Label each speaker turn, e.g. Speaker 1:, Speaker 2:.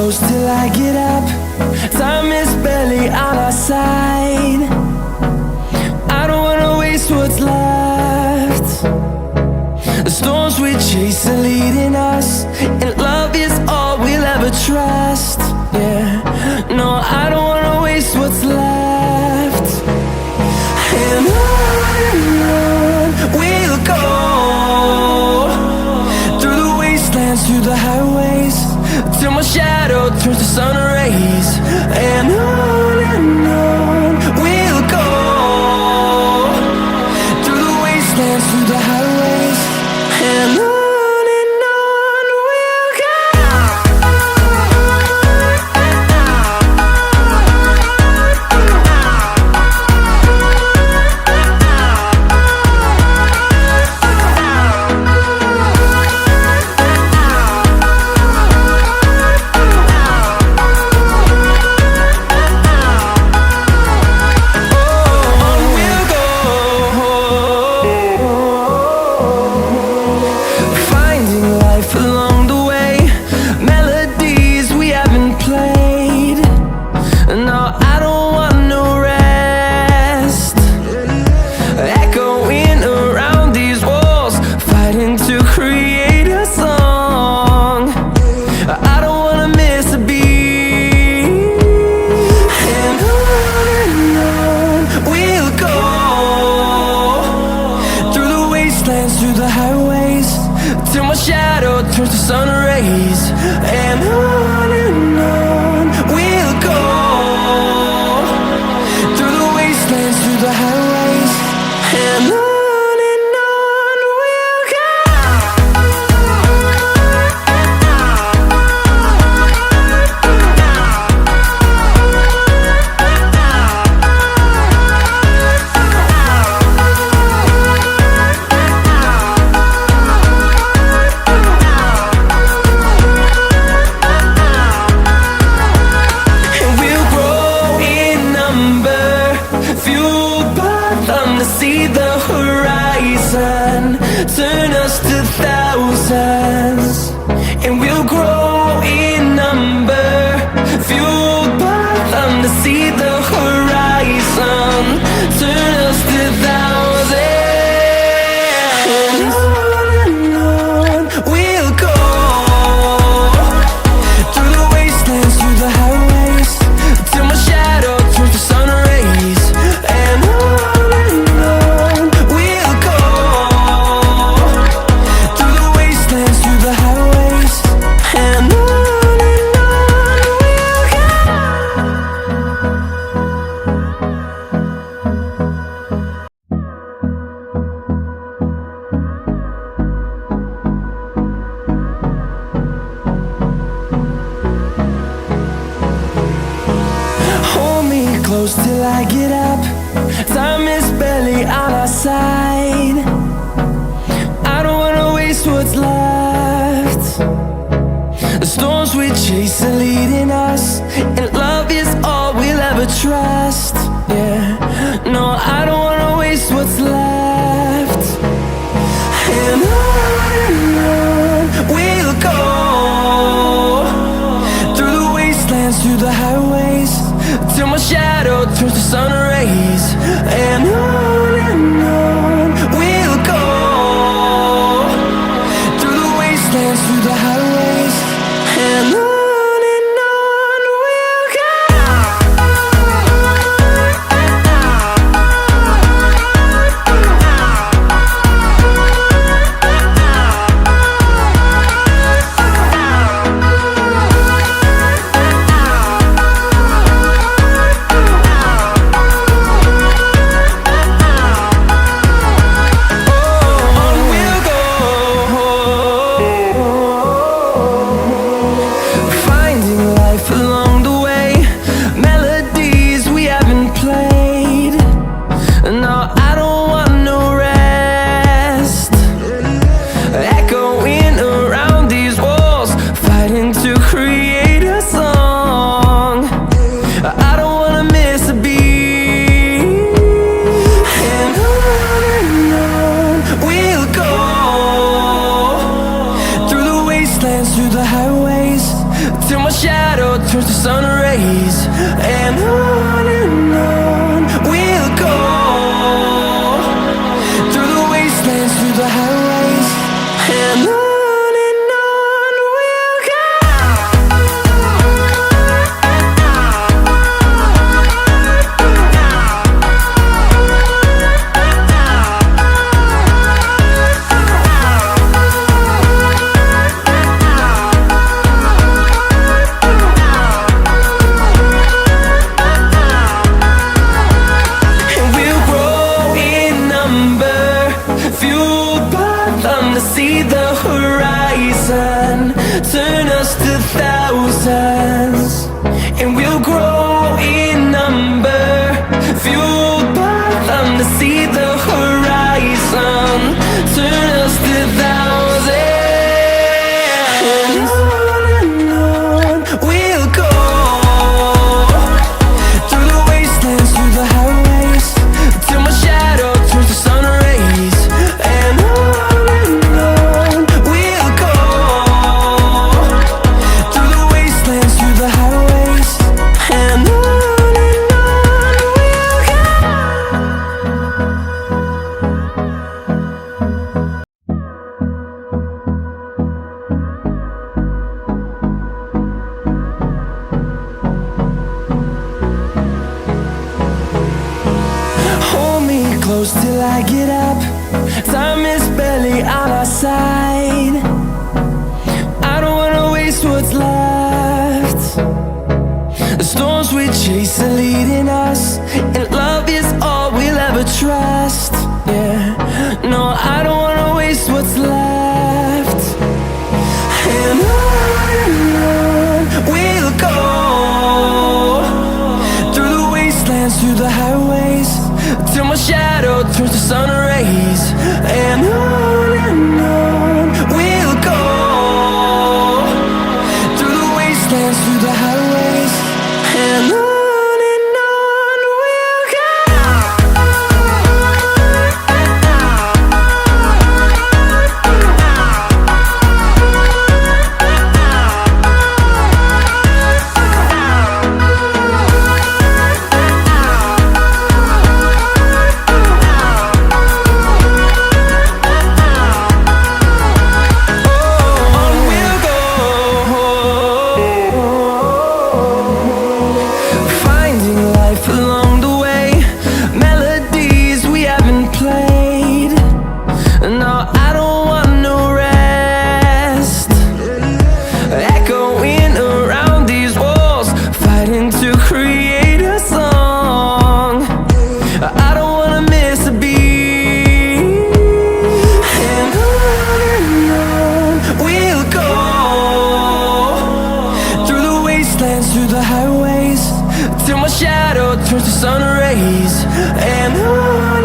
Speaker 1: close till I get up. Time is barely on our side. I don't wanna waste what's left. The storms we chase are leading us, and love is all we'll ever trust. Yeah, no, I don't wanna waste what's left. And on we'll go, through the wastelands, through the highways, till my shadow turns to sun rays. And on we'll go, through the wastelands, through the highways, and on we'll go. Through the highways, till my shadow turns to sun rays. And on we'll go, through the wastelands, through the highways, and on we'll go. See the horizon, turn us to thousands, and we'll grow in number, fueled by them to see the horizon, turn us to thousands. And on we'll go, through the wastelands, through the highways, till my shadow turns to sun rays. And close till I get up. Time is barely on our side. I don't wanna waste what's left. The storms we chase are leading us, and love is all we'll ever trust. Yeah, no, I don't wanna waste what's left. And on we'll go, through the wastelands, through the highways, till my shadow turns to sun rays. And on we'll go, through the wastelands, through the highways, and on we'll go. turns to sun rays, and on we'll go, through the wastelands, through the highways, and on we'll go. And we'll grow in number, fueled by them to see the horizon, turn us to thousands. And we'll grow in number, fueled by them to see the horizon, turn us to thousands. And on we'll go, through the wastelands, through the highways, till my shadow turns to sun rays, and on we'll go, through the wastelands, through the highways, and on we'll go. Hold me close till I get up. Time is barely on our side. I don't wanna waste what's left. The storms we chase are leading us, and love is all we'll ever trust. Yeah, no, I don't wanna waste what's left. And on we'll go, through the wastelands, through the highways, till my shadow turns to sun rays, and on we'll go, through the wastelands, through the highways, and on we'll go. On we'll go, finding life along the way, melodies we haven't played. No, I don't want no rest, echoing around these walls, fighting to create a song. I don't wanna miss a beat. And on we'll go, through the wastelands, through the highways, till my shadow turns to sun rays, and on